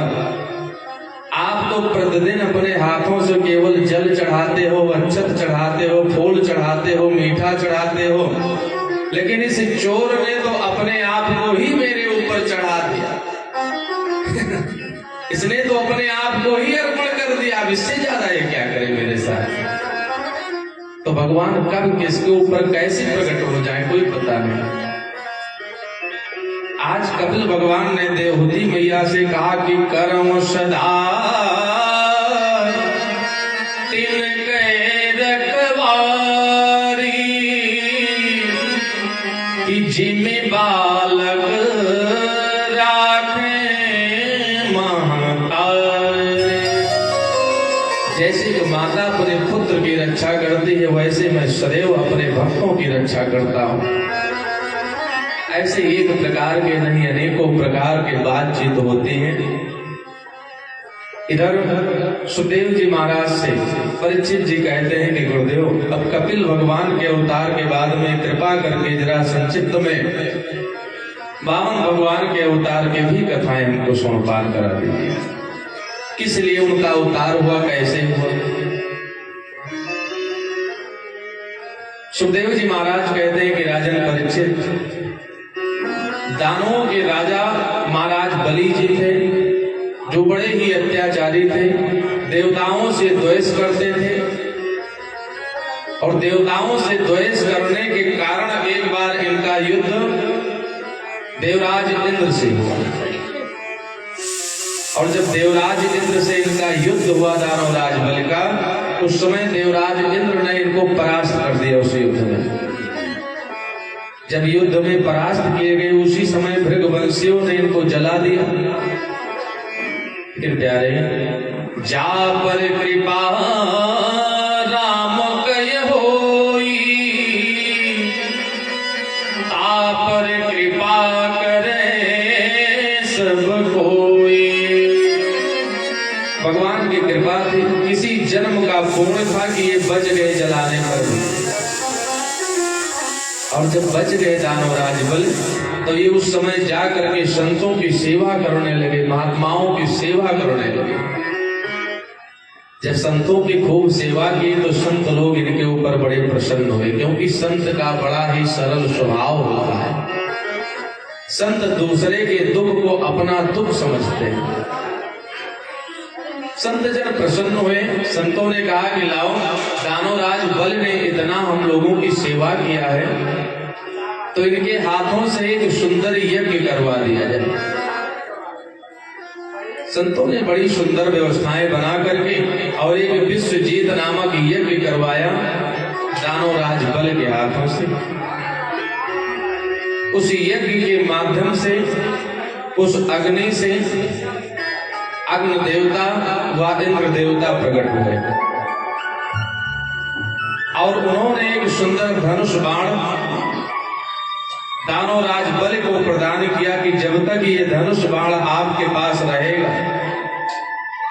आप तो प्रतिदिन अपने हाथों से केवल जल चढ़ाते हो, अक्षत चढ़ाते हो, फूल चढ़ाते हो, मीठा चढ़ाते हो, लेकिन इस चोर ने तो अपने आप को ही मेरे ऊपर चढ़ा दिया। इसने तो अपने आप को ही अर्पण कर दिया, अब इससे ज्यादा ये क्या करे मेरे साथ। तो भगवान कब किसके ऊपर कैसे प्रकट हो जाए कोई पता नहीं। आज कपिल भगवान ने देवहूति मैया से कहा कि करम सदा तिनके रखवारी कि जिम्मे बालक राखे महतारे। जैसे कि माता अपने पुत्र की रक्षा करती है वैसे मैं सदैव अपने भक्तों की रक्षा करता हूँ। ऐसे एक प्रकार के नहीं अनेकों प्रकार के बातचीत होती है। इधर सुखदेव जी महाराज से परीक्षित जी कहते हैं कि गुरुदेव अब कपिल भगवान के अवतार के बाद में कृपा करके जरा संक्षिप्त में वामन भगवान के अवतार के भी कथाएं हमको सुनपान करा दीजिए। किस लिए उनका अवतार हुआ, कैसे हुआ। सुखदेव जी महाराज कहते हैं कि राजन परीक्षित, दानवों के राजा महाराज बलि जी थे जो बड़े ही अत्याचारी थे, देवताओं से द्वेष करते थे और देवताओं से द्वेष करने के कारण एक बार इनका युद्ध देवराज इंद्र से हुआ और जब देवराज इंद्र से इनका युद्ध हुआ दानवराज बलि का, उस समय देवराज इंद्र ने इनको परास्त कर दिया उस युद्ध में। जब युद्ध में परास्त किए गए उसी समय भृगवंशियों ने इनको जला दिया। फिर प्यारे जा पर कृपा राम कय होई, ता पर कृपा करे सब कोई। भगवान की कृपा थी, किसी जन्म का पुण्य था कि ये बच गए जलाने पर भी। और जब बच गए दानवराज बलि तो ये उस समय जाकर के संतों की सेवा करने लगे, महात्माओं की सेवा करने लगे। जब संतों की खूब सेवा की तो संत लोग इनके ऊपर बड़े प्रसन्न हुए, क्योंकि संत का बड़ा ही सरल स्वभाव होता है। संत दूसरे के दुख को अपना दुख समझते हैं। संत जन प्रसन्न हुए, संतों ने कहा कि लाओ दानवराज बलि ने इतना हम लोगों की सेवा किया है तो इनके हाथों से एक सुंदर यज्ञ करवा दिया जाए। संतों ने बड़ी सुंदर व्यवस्थाएं बना करके और एक विश्वजीत नामक यज्ञ करवाया दानवराज बलि के हाथों से। उस यज्ञ के माध्यम से उस अग्नि से अग्नि देवता व इंद्र देवता प्रकट हुए और उन्होंने एक सुंदर धनुष बाण दानव राज बल को प्रदान किया कि जब तक ये धनुष बाण आपके पास रहेगा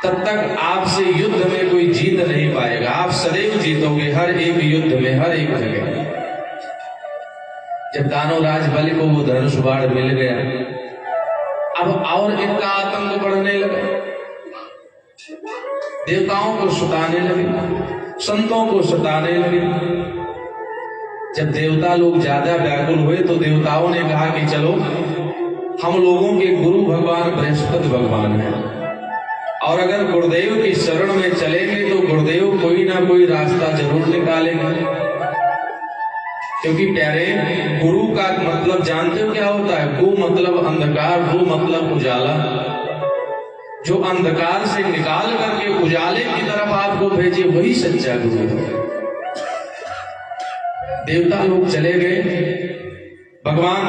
तब तक आपसे युद्ध में कोई जीत नहीं पाएगा, आप सदैव जीतोगे हर एक युद्ध में, हर एक जगह। जब दानव राज बल को वो धनुष बाण मिल गया, अब और इनका आतंक बढ़ने लगा, देवताओं को सताने लगे, संतों को सताने लगे। जब देवता लोग ज्यादा व्याकुल हुए तो देवताओं ने कहा कि चलो हम लोगों के गुरु भगवान बृहस्पति भगवान हैं, और अगर गुरुदेव की शरण में चलेंगे तो गुरुदेव कोई ना कोई रास्ता जरूर निकालेंगे। क्योंकि प्यारे, गुरु का मतलब जानते हो क्या होता है? गु मतलब अंधकार, भू मतलब उजाला। जो अंधकार से निकाल करके उजाले की तरफ आपको भेजे वही सच्चा गुरु है। देवता लोग चले गए भगवान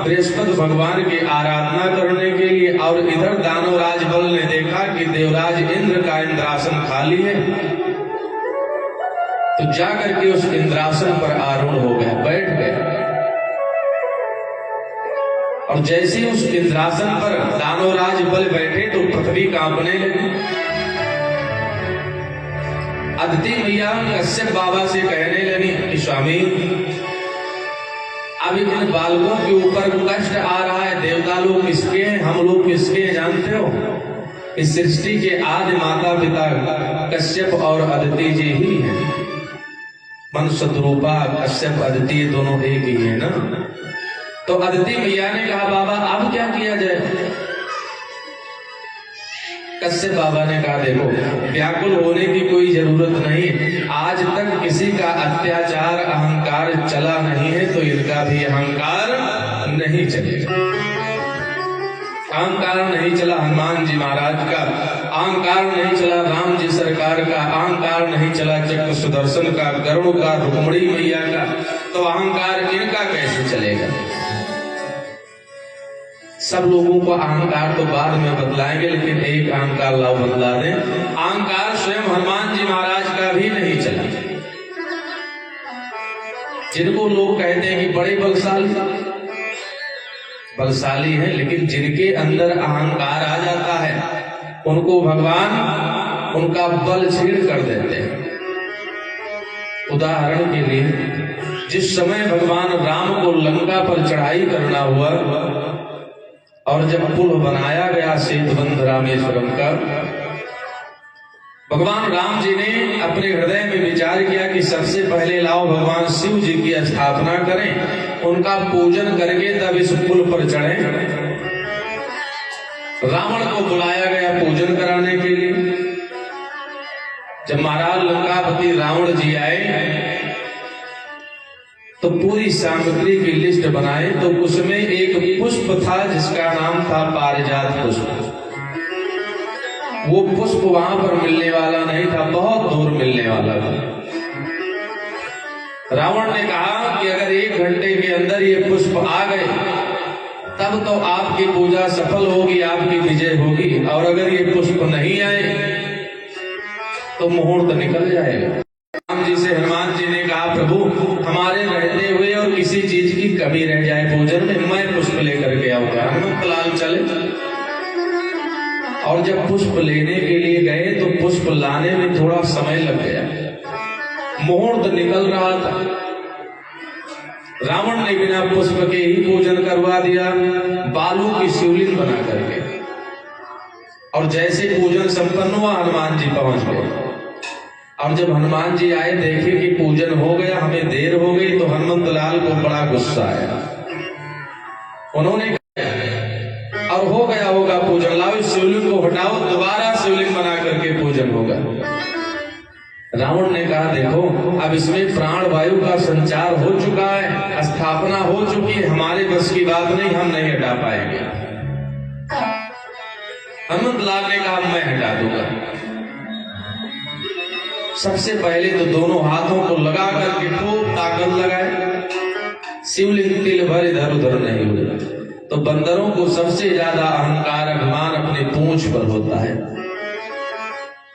बृहस्पति भगवान की आराधना करने के लिए, और इधर दानवराज बल ने देखा कि देवराज इंद्र का इंद्रासन खाली है, तो जाकर के उस इंद्रासन पर आरूढ़ हो गए, बैठ गए। और जैसे ही उस इंद्रासन पर दानवराज बल बैठे तो पृथ्वी कांपने लगी। अदिति मैया कश्यप बाबा से कहने लगी कि स्वामी, अब इन बालकों के ऊपर कष्ट आ रहा है, देवता लोग किसके हैं, हम लोग किसके हैं जानते हो? इस सृष्टि के आदि माता पिता कश्यप और अदिति जी ही हैं। मन शत्रुपा कश्यप अदिति दोनों एक ही है ना। तो अदिति मैया ने कहा बाबा अब क्या किया जाए? कश्यप बाबा ने कहा देखो, व्याकुल होने की कोई जरूरत नहीं, आज तक किसी का अत्याचार अहंकार चला नहीं है, तो इनका भी अहंकार नहीं चलेगा। अहंकार नहीं चला हनुमान जी महाराज का, अहंकार नहीं चला राम जी सरकार का, अहंकार नहीं चला चक्र सुदर्शन का, गरुड़ का, रुक्मणी मैया का, तो अहंकार इनका कैसे चलेगा? सब लोगों को अहंकार तो बाद में बदलाएंगे, लेकिन एक अहंकार लाओ बदला दें। अहंकार स्वयं हनुमान जी महाराज का भी नहीं चला, जिनको लोग कहते हैं कि बड़े बलशाली हैं, लेकिन जिनके अंदर अहंकार आ जाता है उनको भगवान उनका बल छीड़ कर देते हैं। उदाहरण के लिए, जिस समय भगवान राम को लंका पर चढ़ाई करना हुआ और जब पुल बनाया गया सेतुबंध रामेश्वरम का, भगवान राम जी ने अपने हृदय में विचार किया कि सबसे पहले लाओ भगवान शिव जी की स्थापना करें, उनका पूजन करके तब इस पुल पर चढ़ें। रावण को बुलाया गया पूजन कराने के लिए। जब महाराज लंकापति रावण जी आए तो पूरी सामग्री की लिस्ट बनाए, तो उसमें एक पुष्प था जिसका नाम था पारिजात पुष्प। वो पुष्प वहां पर मिलने वाला नहीं था, बहुत दूर मिलने वाला था। रावण ने कहा कि अगर 1 घंटे के अंदर ये पुष्प आ गए तब तो आपकी पूजा सफल होगी, आपकी विजय होगी, और अगर ये पुष्प नहीं आए तो मुहूर्त निकल जाएगा। राम जी से हनुमान जी ने कहा प्रभु, हमारे रहते हुए और किसी चीज की कमी रह जाए भोजन में, मैं पुष्प लेकर के आऊंगा। हनुमत लाल चले, और जब पुष्प लेने के लिए गए तो पुष्प लाने में थोड़ा समय लग गया, मुहूर्त निकल रहा था। रावण ने बिना पुष्प के ही पूजन करवा दिया, बालू की शिवलिंग बना करके। और जैसे पूजन संपन्न हुआ, हनुमान जी पहुंच गए। और जब हनुमान जी आए, देखे कि पूजन हो गया, हमें देर हो गई, तो हनुमत लाल को बड़ा गुस्सा आया। उन्होंने और हो गया होगा पूजन, लाओ इस शिवलिंग को हटाओ, दोबारा शिवलिंग बना करके पूजन होगा। रावण ने कहा देखो, अब इसमें प्राण वायु का संचार हो चुका है, स्थापना हो चुकी है, हमारे बस की बात नहीं, हम नहीं हटा पाएंगे। हनुमत लाल ने कहा मैं हटा दूंगा। सबसे पहले तो दोनों हाथों को लगा करके खूब ताकत लगाए, शिवलिंग तिल भर इधर उधर नहीं हुआ। तो बंदरों को सबसे ज्यादा अहंकार अभिमान अपने पूंछ पर होता है।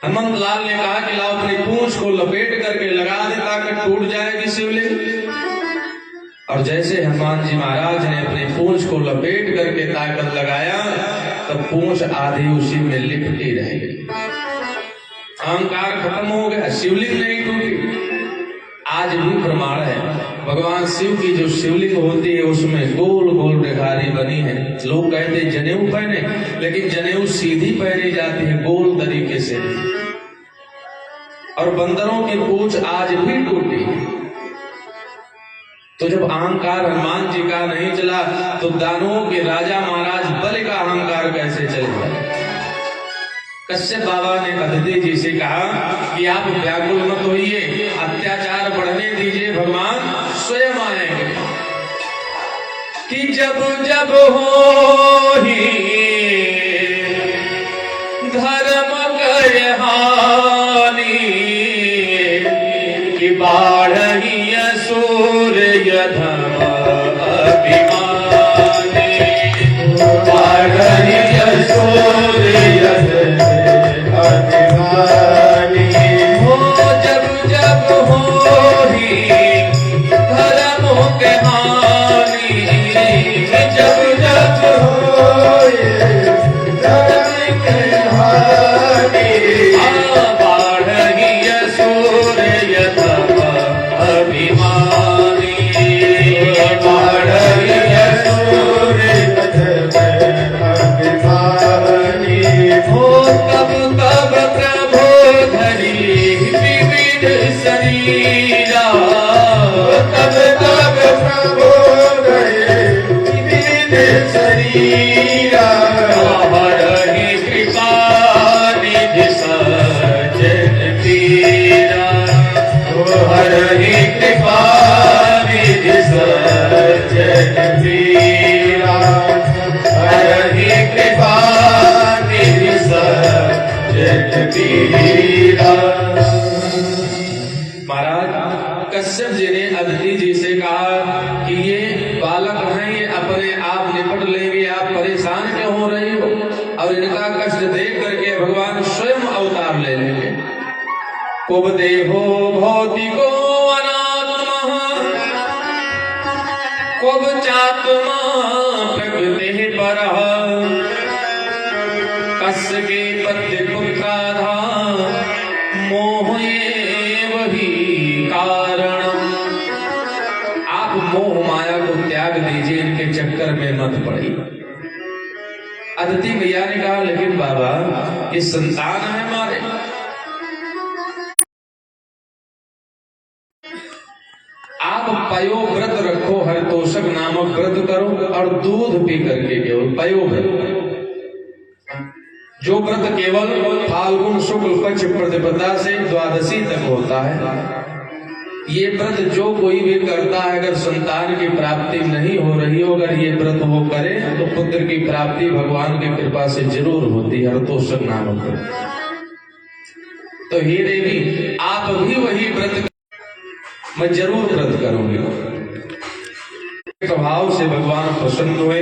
हनुमत लाल ने कहा कि लाओ अपनी पूंछ को लपेट करके लगा दे ताकि टूट जाएगी शिवलिंग। और जैसे हनुमान जी महाराज ने अपनी पूंछ को लपेट करके ताकत लगाया तब पूंछ आधी उसी में लिपटी रह गई। अहंकार खत्म हो गया, शिवलिंग नहीं टूटी। आज भी प्रमाण है, भगवान शिव की जो शिवलिंग होती है उसमें गोल गोल रेखारी बनी है। लोग कहते हैं जनेऊ पहने, लेकिन जनेऊ सीधी पहनी जाती है, गोल तरीके से। और बंदरों की पूंछ आज भी टूटी। तो जब अहंकार हनुमान जी का नहीं चला तो दानवों के राजा महाराज बलि का अहंकार कैसे चलेगा। कश्यप बाबा ने अदिति जी से कहा कि आप व्याकुल मत होइए, अत्याचार बढ़ने दीजिए, भगवान स्वयं आएंगे। कि जब जब हो ही धर्म गए हानि, कि बाढ़ ही असुर यधम अभिमानी, बाढ़ ही असुर यधम अभिमानी। हो जब जब हो ही धर्मों के हानि, जब जब हो धर्म के हानि, बाढ़ ही असुर यधम अभिमानी, बाढ़ ही असुर यधम अभिमानी। हो कब कब प्रभो धरी विविध शरीरा, कब कब प्रभो धरी विविध शरीरा, हरहि कृपा निधि सज्जन पीरा, हरहि कृपा निधि सज्जन पीरा, हरहि कृपा निधि सज्जन पीरा। महाराज कश्यप जी ने अदिति जी से कहा कि ये बालक हैं, ये अपने आप निपट लेंगे, आप परेशान क्यों हो रही हो। और इनका कष्ट देख करके भगवान स्वयं अवतार ले लेंगे। कुब देहो भौतिको अनात्मा, कुब चात्मा प्रकृति परः, कस्य पत्य पुत्राधा मोह एव ही कारणम्। आप मोह माया को त्याग दीजिए, इनके चक्कर में मत पड़िए। अदिति मैया ने कहा लेकिन बाबा ये संतान है हमारे, आप पयो व्रत रखो, हरितोषक नामक व्रत करो और दूध पी करके केवल पयो व्रत, जो व्रत केवल फाल्गुन शुक्ल पक्ष प्रतिपदा से द्वादशी तक होता है। ये व्रत जो कोई भी करता है, अगर संतान की प्राप्ति नहीं हो रही हो, अगर ये व्रत वो करे तो पुत्र की प्राप्ति भगवान की कृपा से जरूर होती है, हरितोषक नामक व्रत। तो हे देवी आप भी वही व्रत, मैं जरूर व्रत करूंगी। स्वभाव से भगवान प्रसन्न हुए